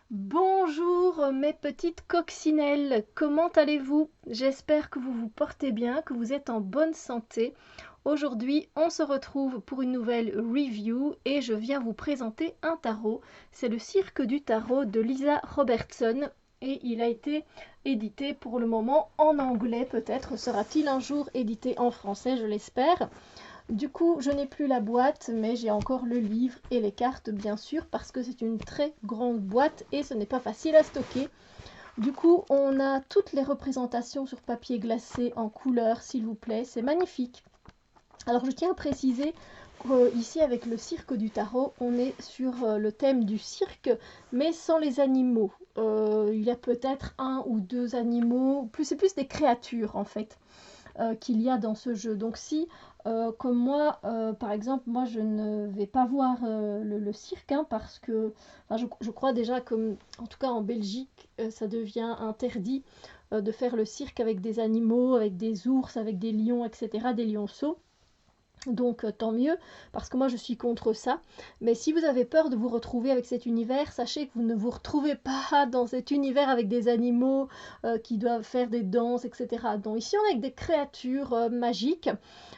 Bonjour mes petites coccinelles, comment allez-vous? J'espère que vous vous portez bien, que vous êtes en bonne santé. Aujourd'hui, on se retrouve pour une nouvelle review et je viens vous présenter un tarot. C'est le Cirque du Tarot de Lisa Robertson et il a été édité pour le moment en anglais. Peut-être sera-t-il un jour édité en français, je l'espère. Du coup, je n'ai plus la boîte, mais j'ai encore le livre et les cartes, bien sûr, parce que c'est une très grande boîte et ce n'est pas facile à stocker. Du coup, on a toutes les représentations sur papier glacé en couleur, s'il vous plaît, c'est magnifique. Alors, je tiens à préciser qu'ici, avec le Cirque du Tarot, on est sur le thème du cirque, mais sans les animaux. Il y a peut-être un ou deux animaux, c'est plus des créatures, en fait. Qu'il y a dans ce jeu. Donc si, comme moi, par exemple, moi je ne vais pas voir le cirque, hein, parce que enfin, je crois déjà que, en tout cas en Belgique, ça devient interdit de faire le cirque avec des animaux, avec des ours, avec des lions, etc., des lionceaux. Donc tant mieux, parce que moi je suis contre ça. Mais si vous avez peur de vous retrouver avec cet univers, sachez que vous ne vous retrouvez pas dans cet univers avec des animaux qui doivent faire des danses, etc. Donc ici on est avec des créatures magiques,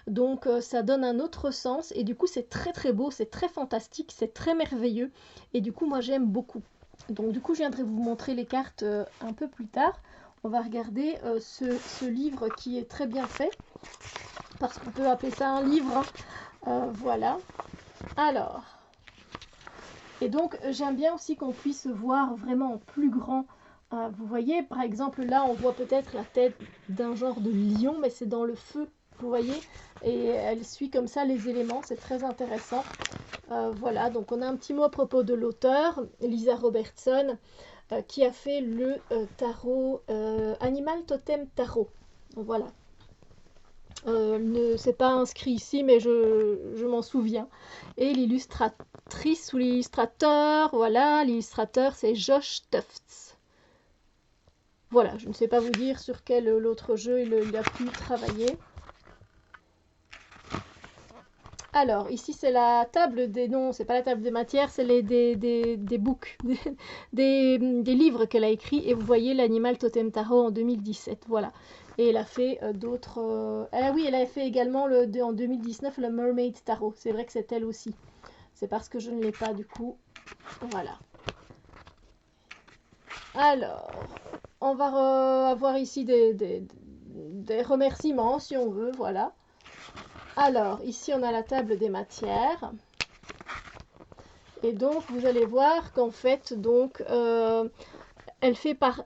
donc ça donne un autre sens, et du coup c'est très très beau, c'est très fantastique, c'est très merveilleux, et du coup moi j'aime beaucoup. Donc du coup je viendrai vous montrer les cartes un peu plus tard. On va regarder ce livre qui est très bien fait, parce qu'on peut appeler ça un livre. Voilà. Alors, et donc j'aime bien aussi qu'on puisse voir vraiment en plus grand. Vous voyez, par exemple, là, on voit peut-être la tête d'un genre de lion, mais c'est dans le feu, vous voyez, et elle suit comme ça les éléments, c'est très intéressant. Voilà, donc on a un petit mot à propos de l'auteur, Lisa Robertson, qui a fait le tarot Animal Totem Tarot. Voilà. C'est pas inscrit ici, mais je m'en souviens. Et l'illustratrice ou l'illustrateur, voilà, l'illustrateur c'est Josh Tufts. Voilà, je ne sais pas vous dire sur quel l'autre jeu il a pu travailler. Alors, ici c'est la table des... Non, c'est pas la table des matières, c'est des books, des livres qu'elle a écrits. Et vous voyez l'Animal Totem Tarot en 2017, voilà. Et elle a fait d'autres... Ah oui, elle a fait également en 2019 le Mermaid Tarot. C'est vrai que c'est elle aussi. C'est parce que je ne l'ai pas du coup. Voilà. Alors, on va avoir ici des remerciements si on veut, voilà. Alors, ici on a la table des matières. Et donc, vous allez voir qu'en fait, donc, elle fait par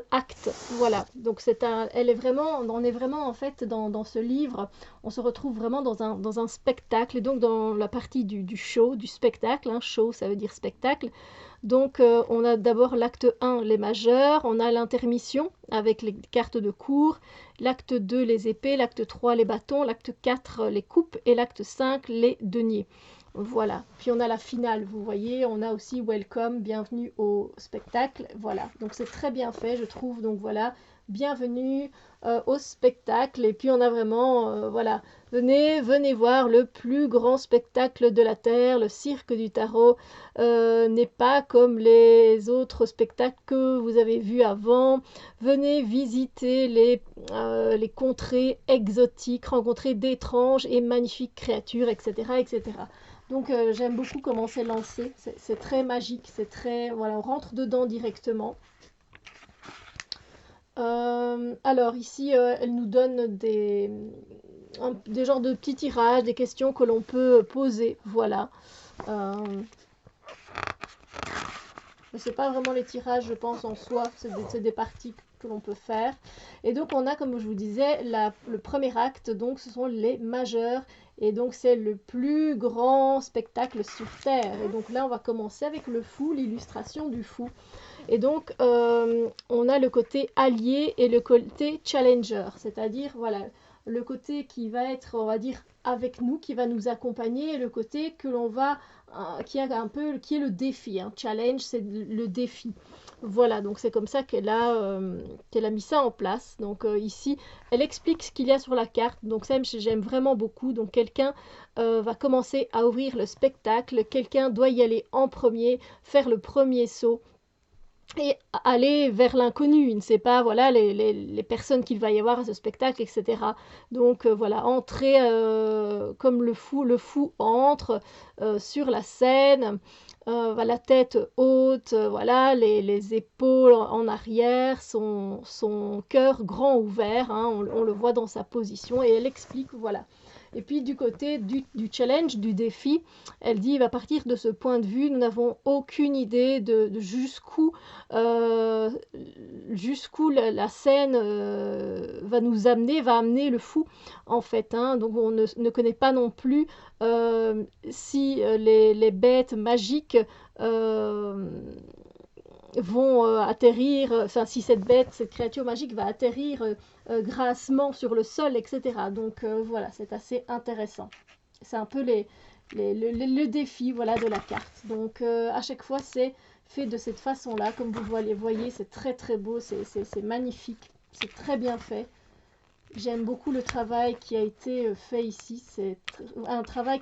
acte, voilà. Donc on est vraiment en fait dans ce livre, on se retrouve vraiment dans un spectacle, et donc dans la partie du show, du spectacle, hein, show ça veut dire spectacle. Donc on a d'abord l'acte 1, les majeurs, on a l'intermission avec les cartes de cours, l'acte 2, les épées, l'acte 3, les bâtons, l'acte 4, les coupes, et l'acte 5, les deniers. Voilà, puis on a la finale, vous voyez, on a aussi welcome, bienvenue au spectacle, voilà, donc c'est très bien fait, je trouve, donc voilà, bienvenue au spectacle, et puis on a vraiment, voilà, venez voir le plus grand spectacle de la Terre, le Cirque du Tarot n'est pas comme les autres spectacles que vous avez vus avant, venez visiter les contrées exotiques, rencontrer d'étranges et magnifiques créatures, etc., etc. Donc j'aime beaucoup comment c'est lancé, c'est très magique, c'est très... Voilà, on rentre dedans directement. Alors ici, elle nous donne des genres de petits tirages, des questions que l'on peut poser, voilà. Mais c'est pas vraiment les tirages, je pense, en soi, c'est des parties que l'on peut faire. Et donc on a, comme je vous disais, le premier acte, donc ce sont les majeurs, et donc c'est le plus grand spectacle sur Terre. Et donc là on va commencer avec le fou, l'illustration du fou. Et donc on a le côté allié et le côté challenger, c'est-à-dire voilà, le côté qui va être, on va dire, avec nous, qui va nous accompagner, et le côté que l'on va qui est un peu qui est le défi, hein. Challenge c'est le défi, voilà, donc c'est comme ça qu'elle a mis ça en place. Donc ici elle explique ce qu'il y a sur la carte, donc ça j'aime vraiment beaucoup. Donc quelqu'un va commencer à ouvrir le spectacle, quelqu'un doit y aller en premier, faire le premier saut, et aller vers l'inconnu. Il ne sait pas, voilà, les personnes qu'il va y avoir à ce spectacle, etc. Donc voilà, entrer comme le fou entre sur la scène, la tête haute, voilà, les épaules en arrière, son cœur grand ouvert, hein, on le voit dans sa position, et elle explique, voilà. Et puis du côté du challenge, du défi, elle dit, à partir de ce point de vue, nous n'avons aucune idée de jusqu'où la scène va nous amener, va amener le fou, en fait. Hein. Donc on ne connaît pas non plus si les bêtes magiques vont atterrir, enfin si cette créature magique va atterrir grassement sur le sol, etc. Donc voilà, c'est assez intéressant. C'est un peu le défi, voilà, de la carte. Donc à chaque fois, c'est fait de cette façon-là. Comme vous voyez, c'est très très beau, c'est magnifique, c'est très bien fait. J'aime beaucoup le travail qui a été fait ici. C'est un travail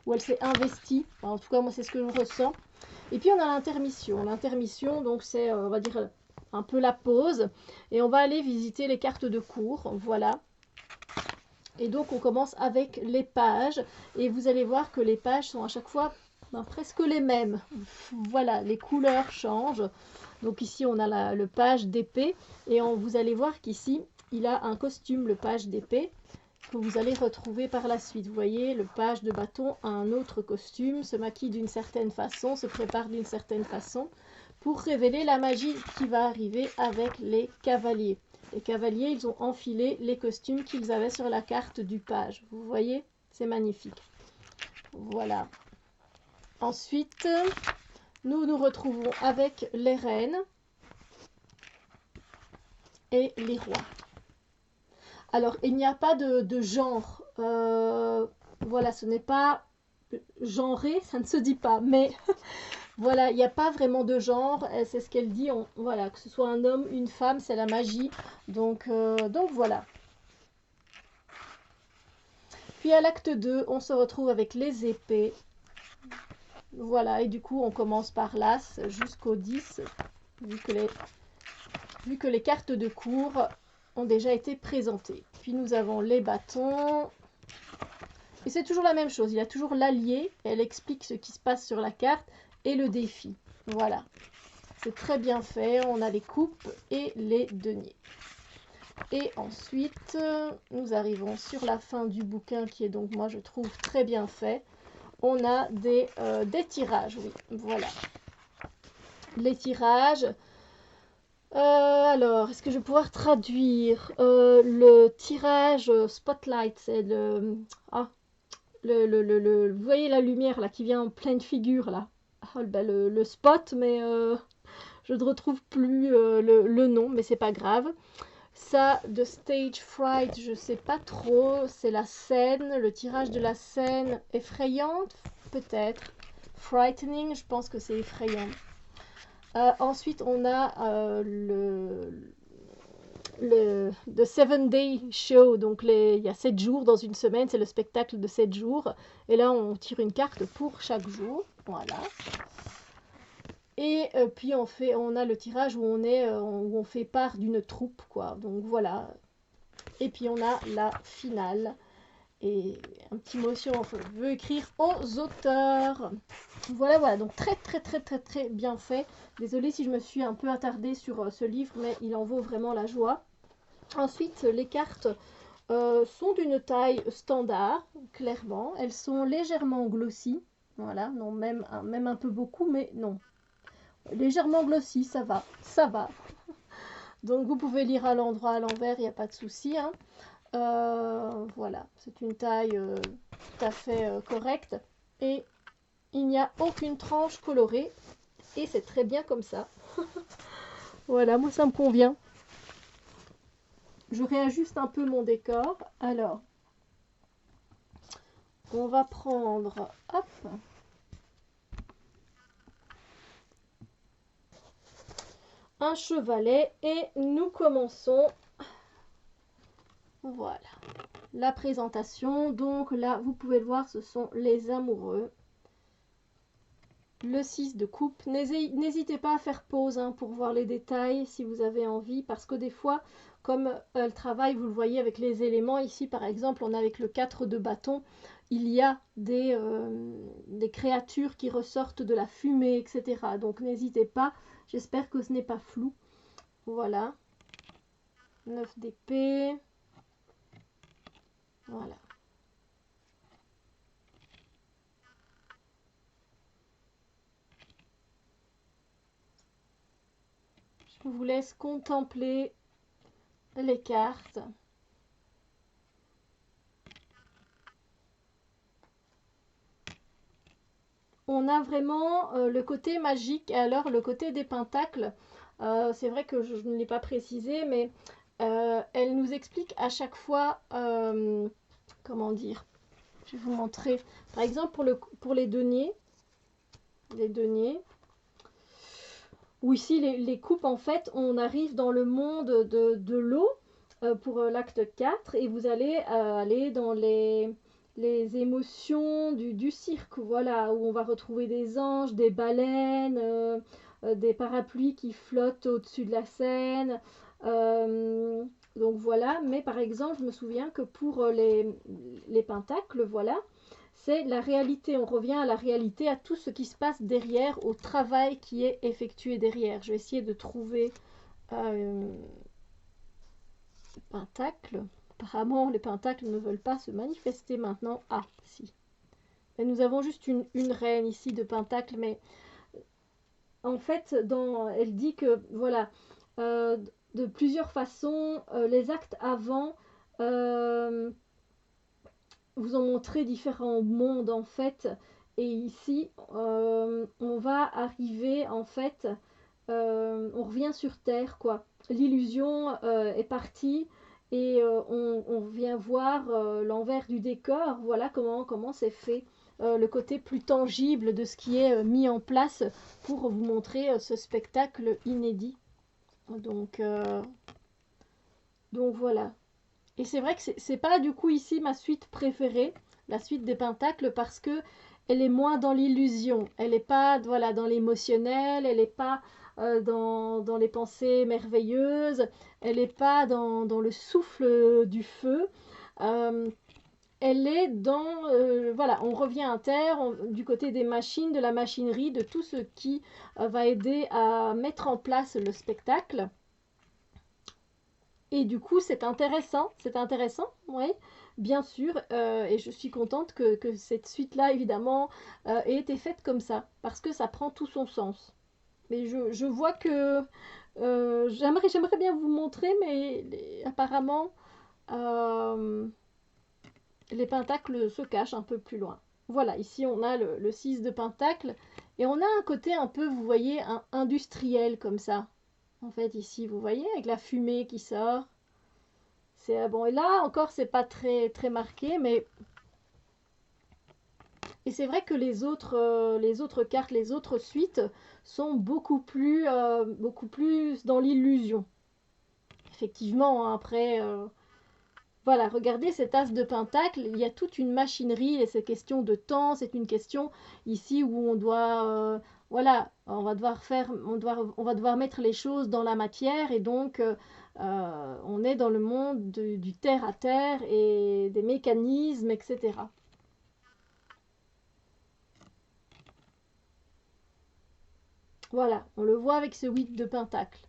où elle s'est investie. Enfin, en tout cas, moi, c'est ce que je ressens. Et puis, on a l'intermission. L'intermission, donc, c'est, on va dire, un peu la pause. Et on va aller visiter les cartes de cours. Voilà. Et donc, on commence avec les pages. Et vous allez voir que les pages sont à chaque fois presque les mêmes. Voilà, les couleurs changent. Donc ici, on a le page d'épée. Et vous allez voir qu'ici, il a un costume, le page d'épée, que vous allez retrouver par la suite. Vous voyez, le page de bâton a un autre costume, se maquille d'une certaine façon, se prépare d'une certaine façon, pour révéler la magie qui va arriver avec les cavaliers. Les cavaliers, ils ont enfilé les costumes qu'ils avaient sur la carte du page. Vous voyez, c'est magnifique. Voilà. Ensuite, nous nous retrouvons avec les reines et les rois. Alors, il n'y a pas de genre. Voilà, ce n'est pas genré, ça ne se dit pas. Mais voilà, il n'y a pas vraiment de genre. C'est ce qu'elle dit. Voilà, que ce soit un homme, une femme, c'est la magie. Donc voilà. Puis à l'acte 2, on se retrouve avec les épées. Voilà, et du coup, on commence par l'as jusqu'au 10, vu que les cartes de cours ont déjà été présentées. Puis nous avons les bâtons. Et c'est toujours la même chose. Il y a toujours l'allié. Elle explique ce qui se passe sur la carte et le défi. Voilà. C'est très bien fait. On a les coupes et les deniers. Et ensuite, nous arrivons sur la fin du bouquin qui est donc, moi, je trouve très bien fait. On a des tirages, oui. Voilà. Les tirages. Alors, est-ce que je vais pouvoir traduire le tirage spotlight, c'est vous voyez la lumière là qui vient en pleine figure là. Le spot, mais je ne retrouve plus le nom, mais c'est pas grave. Ça, de stage fright, je sais pas trop. C'est la scène, le tirage de la scène effrayante, peut-être. Frightening, je pense que c'est effrayant. Ensuite, on a The 7-Day Show, donc il y a 7 jours dans une semaine, c'est le spectacle de 7 jours. Et là, on tire une carte pour chaque jour. Voilà. Et puis on a le tirage où on fait part d'une troupe, quoi. Donc voilà. Et puis on a la finale. Et un petit mot si on veut écrire aux auteurs. Voilà, donc très très très très très bien fait. Désolée si je me suis un peu attardée sur ce livre, mais il en vaut vraiment la joie. Ensuite, les cartes sont d'une taille standard, clairement. Elles sont légèrement glossy. Voilà, non, même un peu beaucoup, mais non. Légèrement glossy, ça va, ça va. Donc vous pouvez lire à l'endroit, à l'envers, il n'y a pas de souci. Hein. Voilà, c'est une taille tout à fait correcte. Et il n'y a aucune tranche colorée. Et c'est très bien comme ça. Voilà, moi ça me convient. Je réajuste un peu mon décor. Alors, on va prendre, hop, un chevalet et nous commençons. Voilà, la présentation. Donc là, vous pouvez le voir, ce sont les amoureux. le 6 de coupe. N'hésitez pas à faire pause hein, pour voir les détails si vous avez envie, parce que des fois, comme elle travaille, vous le voyez avec les éléments, ici par exemple, on a avec le 4 de bâton, il y a des créatures qui ressortent de la fumée, etc. Donc n'hésitez pas, j'espère que ce n'est pas flou. Voilà, 9 d'épée, voilà. Je vous laisse contempler les cartes. On a vraiment le côté magique. Et alors, le côté des pentacles, c'est vrai que je ne l'ai pas précisé, mais elle nous explique à chaque fois, comment dire, je vais vous montrer. Par exemple, pour les deniers, où ici, les coupes, en fait, on arrive dans le monde de l'eau pour l'acte 4, et vous allez aller dans les émotions du cirque, voilà, où on va retrouver des anges, des baleines, des parapluies qui flottent au-dessus de la scène. Euh, donc voilà, mais par exemple, je me souviens que pour les pentacles, voilà, c'est la réalité. On revient à la réalité, à tout ce qui se passe derrière, au travail qui est effectué derrière. Je vais essayer de trouver le pentacle. Apparemment, les pentacles ne veulent pas se manifester maintenant. Ah, si. Et nous avons juste une reine ici de pentacle, mais en fait, elle dit que, voilà, euh, de plusieurs façons, les actes avant euh, vous ont montré différents mondes, en fait. Et ici, on va arriver, en fait, on revient sur Terre, quoi. L'illusion est partie et on vient voir l'envers du décor. Voilà comment c'est fait. Le côté plus tangible de ce qui est mis en place pour vous montrer ce spectacle inédit. Donc, euh, donc voilà. Et c'est vrai que c'est pas du coup ici ma suite préférée, la suite des pentacles, parce que elle est moins dans l'illusion. Elle n'est pas voilà, dans l'émotionnel, elle n'est pas dans les pensées merveilleuses, elle n'est pas dans le souffle du feu. Euh, Elle est dans... voilà, on revient à terre, du côté des machines, de la machinerie, de tout ce qui va aider à mettre en place le spectacle. Et du coup, c'est intéressant, oui, bien sûr, et je suis contente que cette suite-là, évidemment, ait été faite comme ça, parce que ça prend tout son sens. Mais je vois que j'aimerais bien vous montrer, mais apparemment, euh, les pentacles se cachent un peu plus loin. Voilà, ici on a le 6 de pentacle, et on a un côté un peu, vous voyez, industriel comme ça. En fait, ici, vous voyez, avec la fumée qui sort. C'est bon, et là encore, c'est pas très marqué, mais et c'est vrai que les autres cartes, les autres suites sont beaucoup plus dans l'illusion. Effectivement, hein, après, voilà, regardez cet as de pentacle, il y a toute une machinerie, et c'est question de temps, c'est une question ici où on doit, voilà, on va devoir mettre les choses dans la matière, et donc on est dans le monde du terre à terre et des mécanismes, etc. Voilà, on le voit avec ce 8 de pentacle.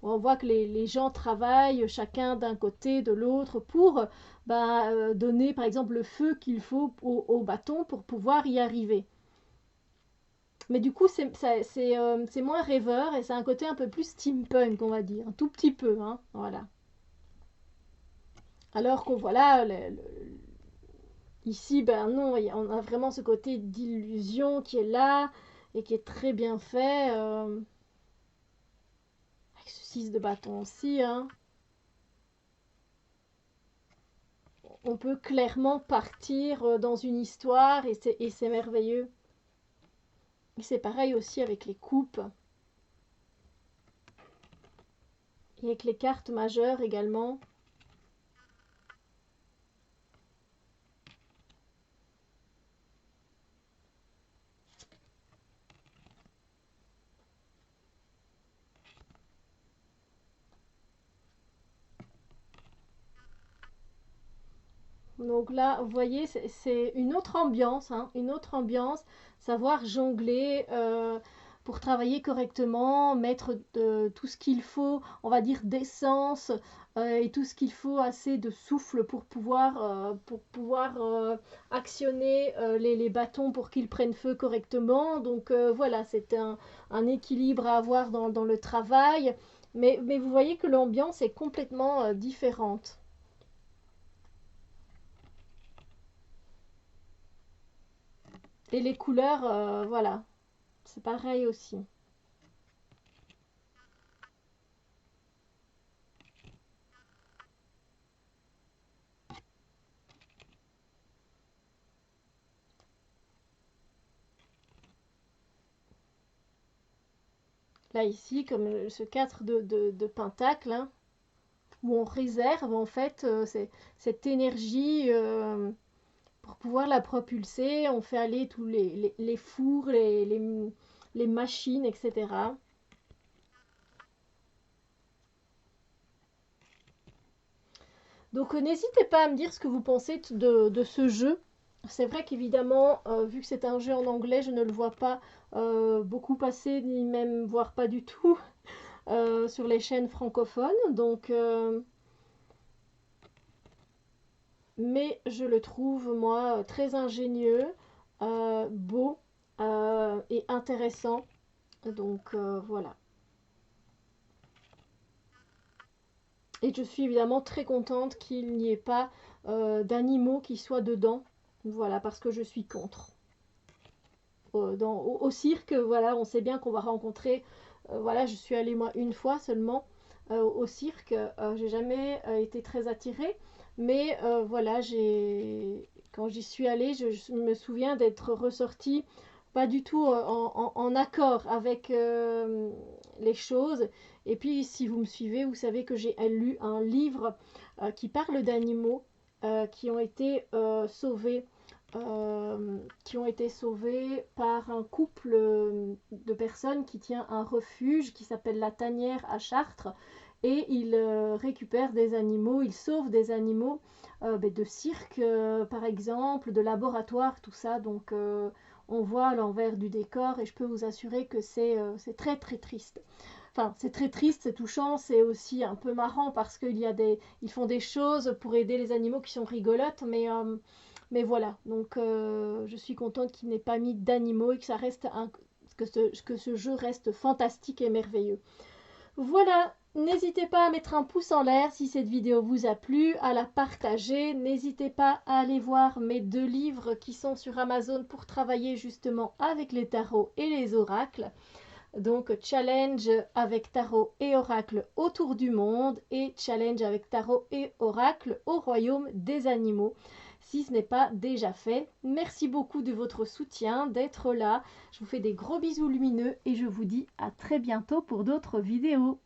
On voit que les gens travaillent chacun d'un côté, de l'autre, pour donner par exemple le feu qu'il faut au bâton pour pouvoir y arriver. Mais du coup, c'est moins rêveur et c'est un côté un peu plus steampunk, on va dire. Un tout petit peu, hein, voilà. Alors que voilà, ici, ben non, on a vraiment ce côté d'illusion qui est là et qui est très bien fait. Avec ce 6 de bâton aussi, hein. On peut clairement partir dans une histoire et c'est merveilleux. Et c'est pareil aussi avec les coupes et avec les cartes majeures également. Donc là, vous voyez, c'est une autre ambiance, hein, une autre ambiance, savoir jongler pour travailler correctement, mettre tout ce qu'il faut, on va dire d'essence et tout ce qu'il faut, assez de souffle pour pouvoir actionner les bâtons pour qu'ils prennent feu correctement. Donc voilà, c'est un équilibre à avoir dans le travail. Mais vous voyez que l'ambiance est complètement différente. Et les couleurs, voilà, c'est pareil aussi. Là, ici, comme ce 4 de pentacle, hein, où on réserve en fait cette énergie pour pouvoir la propulser. On fait aller tous les fours, les machines, etc. Donc n'hésitez pas à me dire ce que vous pensez de ce jeu. C'est vrai qu'évidemment, vu que c'est un jeu en anglais, je ne le vois pas beaucoup passer, ni même voire pas du tout sur les chaînes francophones. Donc, mais je le trouve, moi, très ingénieux, beau et intéressant. Donc voilà. Et je suis évidemment très contente qu'il n'y ait pas d'animaux qui soient dedans. Voilà, parce que je suis contre. Au cirque, voilà, on sait bien qu'on va rencontrer. Voilà, je suis allée moi une fois seulement au cirque. J'ai jamais été très attirée, mais voilà, quand j'y suis allée, je me souviens d'être ressortie pas du tout en accord avec les choses. Et puis, si vous me suivez, vous savez que j'ai lu un livre qui parle d'animaux qui ont été sauvés par un couple de personnes qui tient un refuge qui s'appelle la Tanière à Chartres, et ils récupèrent des animaux, ils sauvent des animaux de cirque par exemple, de laboratoire, tout ça. Donc on voit l'envers du décor et je peux vous assurer que c'est très très triste. Enfin, c'est très triste, c'est touchant, c'est aussi un peu marrant parce ils font des choses pour aider les animaux qui sont rigolotes, mais voilà. Donc, je suis contente qu'il n'ait pas mis d'animaux et que que ce jeu reste fantastique et merveilleux. Voilà, n'hésitez pas à mettre un pouce en l'air si cette vidéo vous a plu, à la partager. N'hésitez pas à aller voir mes 2 livres qui sont sur Amazon pour travailler justement avec les tarots et les oracles. Donc challenge avec tarot et oracle autour du monde et challenge avec tarot et oracle au royaume des animaux, si ce n'est pas déjà fait. Merci beaucoup de votre soutien, d'être là. Je vous fais des gros bisous lumineux et je vous dis à très bientôt pour d'autres vidéos.